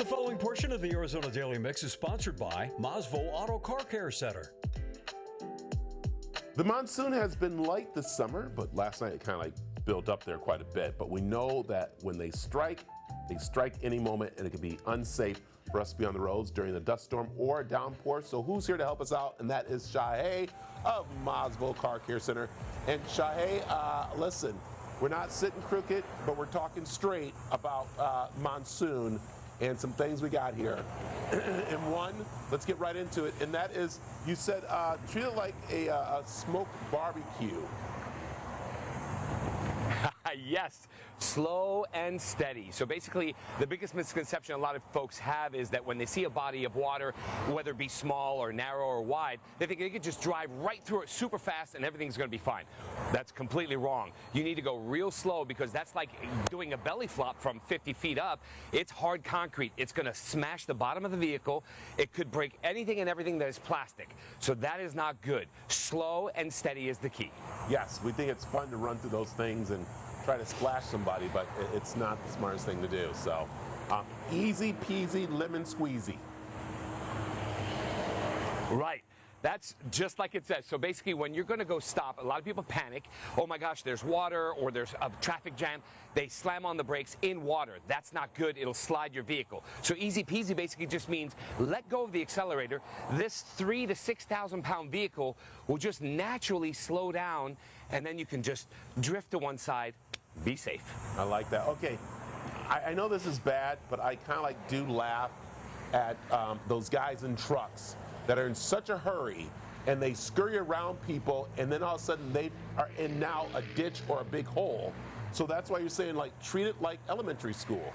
following portion of the Arizona Daily Mix is sponsored by Mazvo Auto Car Care Center. The monsoon has been light this summer, but last night it kind of like built up there quite a bit. But we know that when they strike any moment, and it can be unsafe for us to be on the roads during the dust storm or downpour. So who's here to help us out? And that is Shahe of Mazvo Car Care Center. And Shahe, listen, we're not sitting crooked, but we're talking straight about monsoon and some things we got here. And one, let's get right into it, and that is, you said treat it like a smoked barbecue. Yes, slow and steady. So basically, the biggest misconception a lot of folks have is that when they see a body of water, whether it be small or narrow or wide, they think they could just drive right through it super fast and everything's going to be fine. That's completely wrong. You need to go real slow, because that's like doing a belly flop from 50 feet up. It's hard concrete. It's going to smash the bottom of the vehicle. It could break anything and everything that is plastic. So that is not good. Slow and steady is the key. Yes, we think it's fun to run through those things and try to splash somebody, but it's not the smartest thing to do. So easy peasy lemon squeezy. Right. That's just like it says. So basically, when you're going to go stop, a lot of people panic. Oh my gosh, there's water or there's a traffic jam. They slam on the brakes in water. That's not good. It'll slide your vehicle. So easy peasy basically just means let go of the accelerator. This 3,000 to 6,000 pound vehicle will just naturally slow down, and then you can just drift to one side. Be safe. I like that. Okay, I know this is bad, but I kind of like do laugh at those guys in trucks that are in such a hurry, and they scurry around people, and then all of a sudden they are in now a ditch or a big hole. So that's why you're saying, like, treat it like elementary school.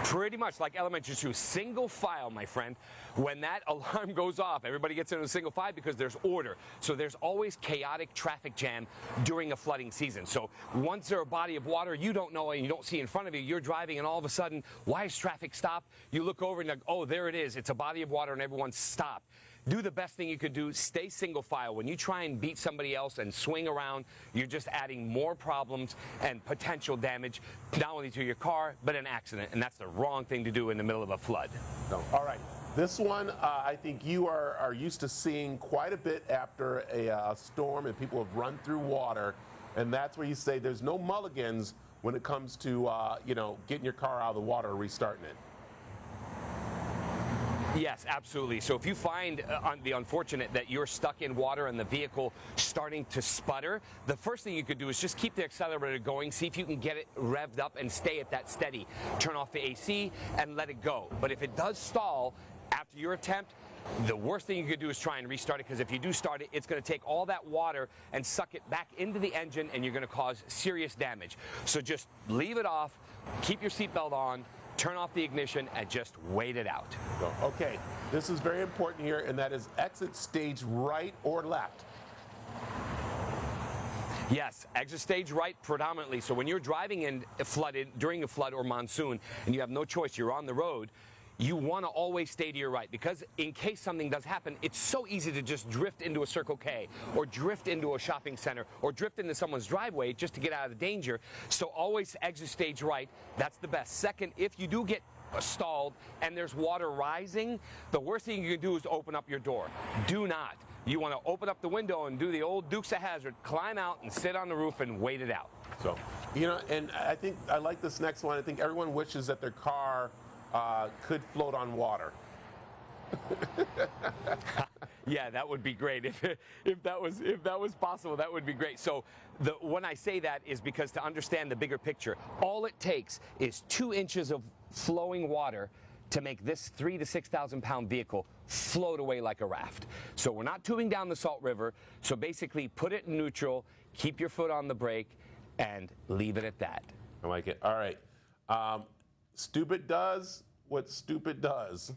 Pretty much like elementary school. Single file, my friend. When that alarm goes off, everybody gets into a single file because there's order. So there's always chaotic traffic jam during a flooding season. So once there's a body of water you don't know and you don't see in front of you, you're driving and all of a sudden, why is traffic stopped? You look over and you're like, oh, there it is. It's a body of water and everyone's stopped. Do the best thing you could do. Stay single file. When you try and beat somebody else and swing around, you're just adding more problems and potential damage, not only to your car, but an accident. And that's the wrong thing to do in the middle of a flood. No. All right. This one, I think you are used to seeing quite a bit after a storm and people have run through water. And that's where you say there's no mulligans when it comes to, getting your car out of the water or restarting it. Yes, absolutely. So if you find the unfortunate that you're stuck in water and the vehicle starting to sputter, the first thing you could do is just keep the accelerator going, see if you can get it revved up and stay at that steady. Turn off the AC and let it go. But if it does stall after your attempt, the worst thing you could do is try and restart it, because if you do start it, it's going to take all that water and suck it back into the engine, and you're going to cause serious damage. So just leave it off, keep your seatbelt on, turn off the ignition, and just wait it out. Okay, this is very important here, and that is exit stage right or left. Yes, exit stage right predominantly. So when you're driving in flooded during a flood or monsoon and you have no choice, you're on the road, you want to always stay to your right, because in case something does happen, it's so easy to just drift into a Circle K or drift into a shopping center or drift into someone's driveway just to get out of the danger. So always exit stage right. That's the best. Second, if you do get stalled and there's water rising, the worst thing you can do is open up your door. Do not. You want to open up the window and do the old Dukes of Hazzard, climb out and sit on the roof and wait it out. So, and I think I like this next one. I think everyone wishes that their car could float on water. Yeah, that would be great. If that was possible, that would be great. So when I say that is because to understand the bigger picture, all it takes is 2 inches of flowing water to make this 3,000 to 6,000 pound vehicle float away like a raft. So we're not tubing down the Salt River. So basically put it in neutral, keep your foot on the brake, and leave it at that. I like it. All right. Stupid does what stupid does.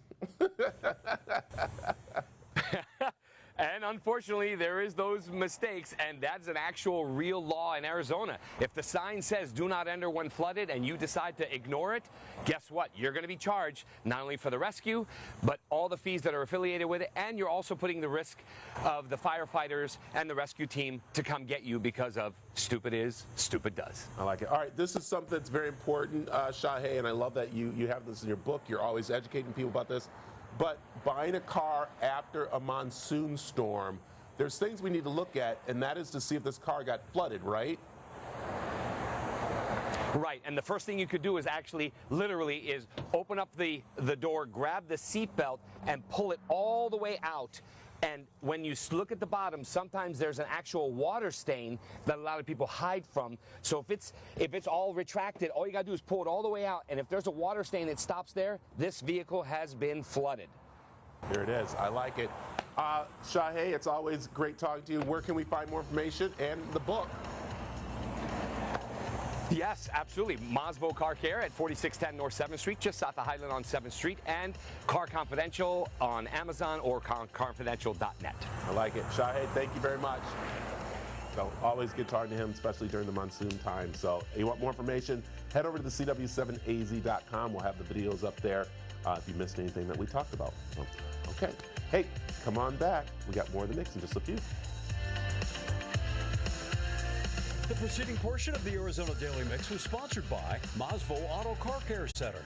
And unfortunately, there is those mistakes, and that's an actual real law in Arizona. If the sign says do not enter when flooded and you decide to ignore it, guess what? You're going to be charged not only for the rescue, but all the fees that are affiliated with it, and you're also putting the risk of the firefighters and the rescue team to come get you because of stupid is, stupid does. I like it. All right, this is something that's very important, Shahe, and I love that you have this in your book. You're always educating people about this. But buying a car after a monsoon storm, there's things we need to look at, and that is to see if this car got flooded, right? Right, and the first thing you could do is actually, literally, is open up the door, grab the seatbelt, and pull it all the way out. And when you look at the bottom, sometimes there's an actual water stain that a lot of people hide from. So if it's all retracted, all you got to do is pull it all the way out. And if there's a water stain that stops there, this vehicle has been flooded. Here it is. I like it. Shahe, it's always great talking to you. Where can we find more information and the book? Yes, absolutely. Mazvo Car Care at 4610 North 7th Street, just south of Highland on 7th Street, and Car Confidential on Amazon or carconfidential.net. I like it. Shahe, thank you very much. So always good talking to him, especially during the monsoon time. So if you want more information, head over to the CW7AZ.com. We'll have the videos up there if you missed anything that we talked about. So, okay. Hey, come on back. We got more of the mix in just a few. The preceding portion of the Arizona Daily Mix was sponsored by Mazvo Auto Car Care Center.